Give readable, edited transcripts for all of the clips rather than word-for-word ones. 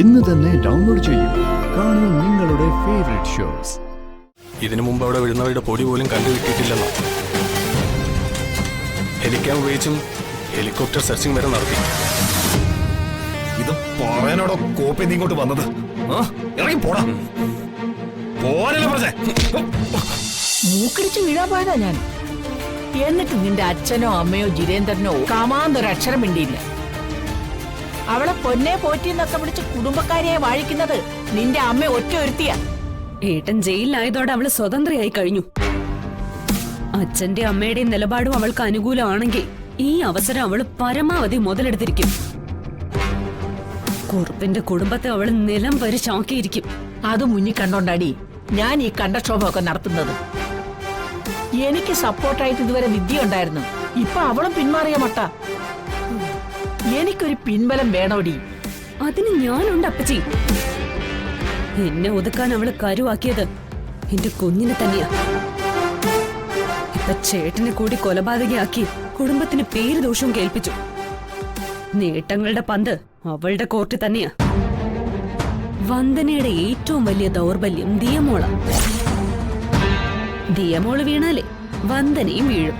ഇന്ന് തന്നെ ഡൗൺലോഡ് ചെയ്യൂ. കാണൂ നിങ്ങളുടെ ഫേവറേറ്റ് ഷോസ്. ഇതിനു മുമ്പ് അവിടെ വീഴുന്നവരുടെ പൊടി പോലും കണ്ടുകിട്ടിയിട്ടില്ലെന്നോ. ഹെലിക്യാം ഉപയോഗിച്ചും ഹെലികോപ്റ്റർ സെർച്ചിങ് വരെ നടത്തി. ഇത് പറയാനോടോ കോപ്പി നീ ഇങ്ങോട്ട് വന്നത്? ഇറങ്ങി പോടാ. പോരല്ലേ പറഞ്ഞേ. മൂക്കടിച്ച് വീഴാൻ പോയതാ ഞാൻ. എന്നിട്ട് നിന്റെ അച്ഛനോ അമ്മയോ ജിതേന്ദ്രനോ കാമാന്നൊരക്ഷരം മിണ്ടിയില്ല. അവളെ പൊന്നെ പോറ്റിന്നൊക്കെ വിളിച്ച് കുടുംബക്കാരിയെ വാഴിക്കുന്നത് നിന്റെ അമ്മ ഒറ്റ ഒരുത്തിയാ. ഏട്ടൻ ജയിലിലായതോടെ അവള് സ്വതന്ത്രയായി കഴിഞ്ഞു. അച്ഛന്റെ അമ്മയുടെയും നിലപാടും അവൾക്ക് അനുകൂലമാണെങ്കിൽ ഈ അവസരം അവള് പരമാവധി മുതലെടുത്തിരിക്കും. കുറുപ്പിന്റെ കുടുംബത്തെ അവള് നിലം പരിശാക്കിയിരിക്കും. അത് മുന്നിൽ കണ്ടോണ്ടാടി ഞാൻ ഈ കണ്ടക്ഷോഭമൊക്കെ നടത്തുന്നത്. എനിക്ക് സപ്പോർട്ടായിട്ട് ഇതുവരെ വിദ്യ ഉണ്ടായിരുന്നു. ഇപ്പൊ അവളും പിന്മാറിയ മട്ട. എനിക്കൊരു പിൻബലം വേണോടി. അതിന് ഞാനുണ്ട് അപ്പച്ചി. എന്നെ ഒതുക്കാൻ അവള് കരുവാക്കിയത് എന്റെ കുഞ്ഞിനെ തന്നെയാ. ഇപ്പൊ ചേട്ടനെ കൂടി കൊലപാതകയാക്കി കുടുംബത്തിന് പേര് ദോഷവും കേൾപ്പിച്ചു. നേട്ടങ്ങളുടെ പന്ത് അവളുടെ കോർട്ടിൽ തന്നെയാ. വന്ദനയുടെ ഏറ്റവും വലിയ ദൗർബല്യം ദിയമോള. ദിയമോള് വീണാലേ വന്ദനയും വീഴും.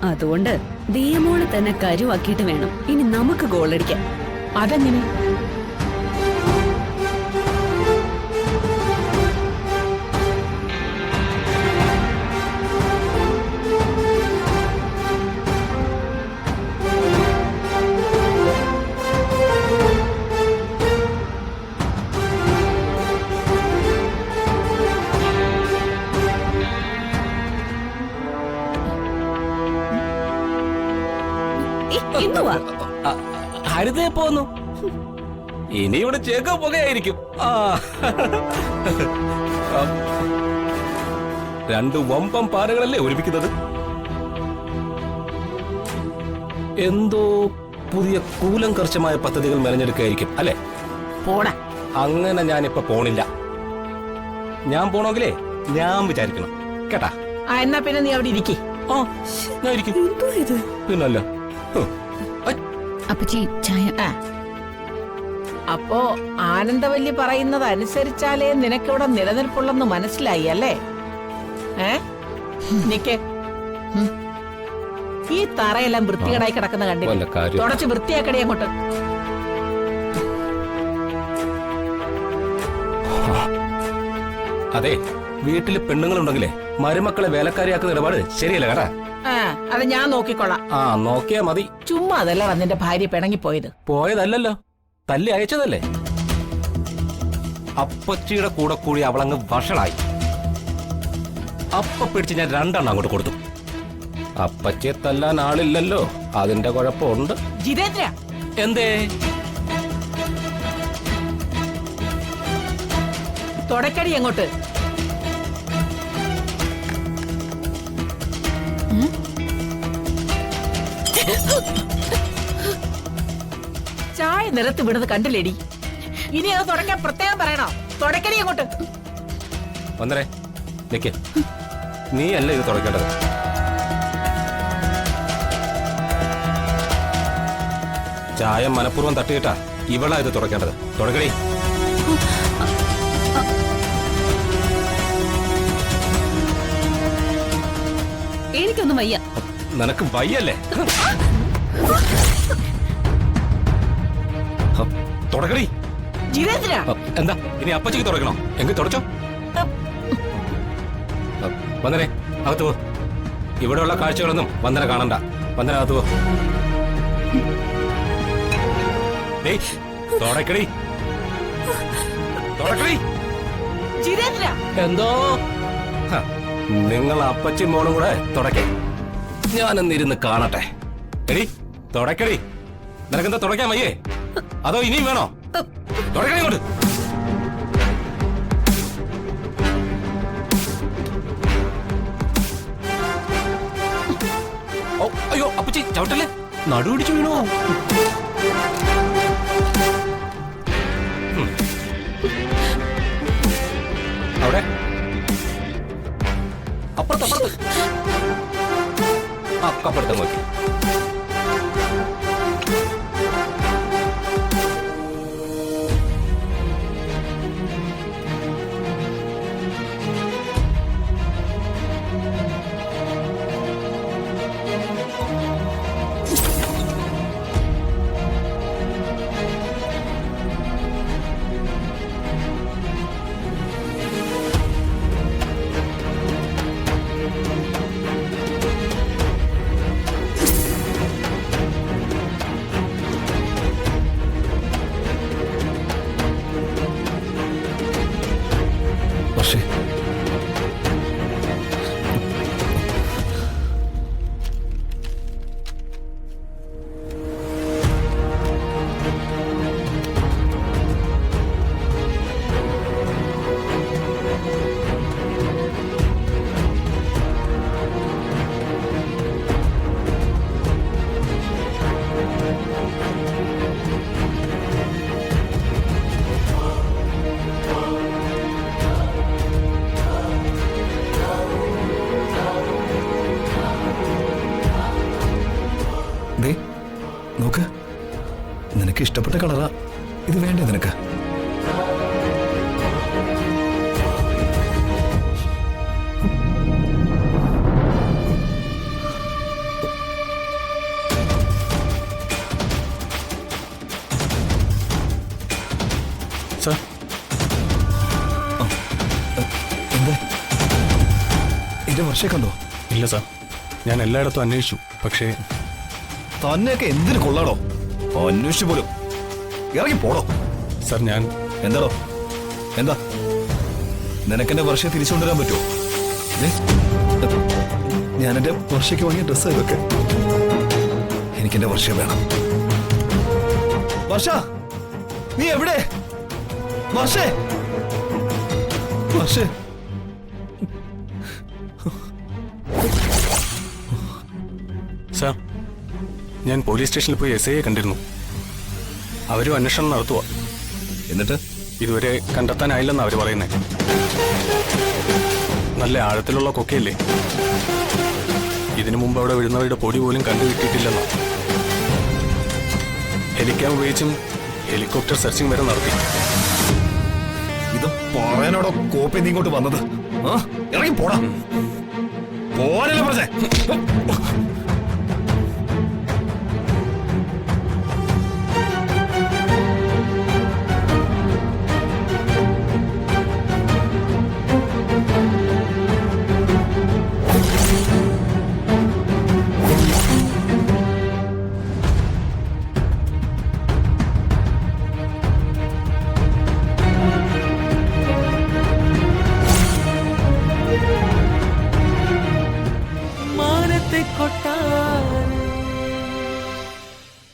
അതുകൊണ്ട് ദിയമോള് തന്നെ കരുവാക്കിയിട്ട് വേണം ഇനി നമുക്ക് ഗോളടിക്കാൻ. അതെങ്ങനെ? ഹരിതേ പോന്നു. ഇനി ഇവിടെ ചേക്ക പുകയായിരിക്കും. രണ്ട് വമ്പം പാറകളല്ലേ ഒരുമിക്കുന്നത്. എന്തോ പുതിയ കൂലങ്കർശമായ പദ്ധതികൾ മെനഞ്ഞെടുക്കുകയായിരിക്കും അല്ലെ? പോടാ. അങ്ങനെ ഞാനിപ്പോ പോണില്ല. ഞാൻ പോണെങ്കിലേ ഞാൻ വിചാരിക്കണം കേട്ടാ. എന്നാ പിന്നെ നീ അവിടെ ഇരിക്കേ. ഞാൻ ഇരിക്കും. പിന്നല്ല. അപ്പച്ചി ചായ. അപ്പോ ആനന്ദവല്ലി പറയുന്നത് അനുസരിച്ചാലേ നിനക്കിവിടെ നിലനിൽപ്പുള്ളെന്ന് മനസ്സിലായി അല്ലേ? നിക്കേ. ഈ തറയെല്ലാം വൃത്തികേടായി കിടക്കുന്ന കണ്ടില്ല. തുടച്ച് വൃത്തിയാക്കടേ അങ്ങോട്ട്. അതെ, വീട്ടില് പെണ്ണുങ്ങളുണ്ടെങ്കിലേ മരുമക്കളെ വേലക്കാരിയാക്കുന്ന ഇടപാട് ശരിയല്ല കേട്ടാ. അത് ഞാൻ നോക്കിക്കൊള്ളാം. നോക്കിയാ മതി. ചുമ്മാ അതല്ല നിന്റെ ഭാര്യ പിണങ്ങിപ്പോയത്. പോയതല്ലോ, തല്ലി അയച്ചതല്ലേ. അപ്പച്ചിയുടെ കൂടെ കൂടി അവളങ്ങ് വഷളായി. അപ്പ പിടിച്ച് ഞാൻ 2 അങ്ങോട്ട് കൊടുത്തു. അപ്പച്ചിയെ തല്ലാൻ ആളില്ലല്ലോ, അതിന്റെ കുഴപ്പമുണ്ട്. ജിതേന്ദ്ര, എന്തേ? തുടക്കടി അങ്ങോട്ട്. ചായ നിലത്ത് വിടുന്നത് കണ്ടില്ലേടി? ഇനി അത് തുടക്കാൻ പ്രത്യേകം പറയണോ? തുടക്കടി അങ്ങോട്ട്. വന്നരേ നിക്ക്. നീ അല്ല ഇത് തുടക്കേണ്ടത്. ചായ മനഃപൂർവ്വം തട്ടിയിട്ടാ ഇവളാ ഇത് തുടക്കേണ്ടത്. തുടക്കടി. എനിക്കൊന്നും വയ്യ. നിനക്ക് വയ്യല്ലേ? തുടക്കടി. ജിതേന്ദ്ര, എന്താ ഇനി അപ്പച്ചിക്ക് തുടക്കണോ? എങ്കിൽ തുടച്ചോ. വന്ദനെ അകത്ത് പോ. ഇവിടെയുള്ള കാഴ്ചകളൊന്നും വന്ദന കാണണ്ട. വന്ദന അകത്ത് പോ. തുടക്കടി. തുടക്കടി. ജിതേന്ദ്ര, എന്തോ നിങ്ങൾ അപ്പച്ചി മോളും കൂടെ തുടക്കേ. ഞാനൊന്നിരുന്ന് കാണട്ടെ. എടി തുടക്കടി. നിനക്കെന്താ തുടക്കാൻ വയ്യേ? അതോ ഇനിയും വേണോ? തുടക്കടി കൊണ്ട്. അയ്യോ അപ്പച്ചി ചവിട്ടല്ലേ, നടുപിടിച്ചു വീണോ? അവിടെ അപ്പുറത്ത് കപ്പെടുത്ത നോക്കി. കളറാ ഇത് വേണ്ടേ നിനക്ക്? സാർ എന്താ എന്റെ വർഷയെ കണ്ടോ? ഇല്ല സാർ, ഞാൻ എല്ലായിടത്തും അന്വേഷിച്ചു. പക്ഷേ തന്നെയൊക്കെ എന്തിനു കൊള്ളാടോ? അന്വേഷിച്ചു പോലും. ഇറങ്ങി പോടോ. സാർ ഞാൻ എന്താടോ? എന്താ നിനക്കെന്റെ വർഷയെ തിരിച്ചു കൊണ്ടുവരാൻ പറ്റുമോ? ഞാൻ എന്റെ വർഷയ്ക്ക് വാങ്ങിയ ഡ്രസ്സ് ഇതൊക്കെ. എനിക്കെന്റെ വർഷയെ വേണം. വർഷ, നീ എവിടെ? വർഷേ, വർഷേ. സാർ, ഞാൻ പോലീസ് സ്റ്റേഷനിൽ പോയി SIയെ കണ്ടിരുന്നു. അവരും അന്വേഷണം നടത്തുക. എന്നിട്ട് ഇതുവരെ കണ്ടെത്താനായില്ലെന്ന് അവർ പറയുന്നത്. നല്ല ആഴത്തിലുള്ള കൊക്കയല്ലേ, ഇതിനു മുമ്പ് അവിടെ വീഴുന്നവരുടെ പൊടി പോലും കണ്ടുകിട്ടിയിട്ടില്ലെന്നോ. ഹെലിക്യാം ഉപയോഗിച്ചും ഹെലികോപ്റ്റർ സെർച്ചിങ് വരെ നടത്തി. ഇത് പറയാനോടോ കോപ്പി നീ ഇങ്ങോട്ട് വന്നത്? ഇറങ്ങി പോടാ. പോരല്ലേ പറഞ്ഞേ? മാനത്തെ കൊട്ടാരം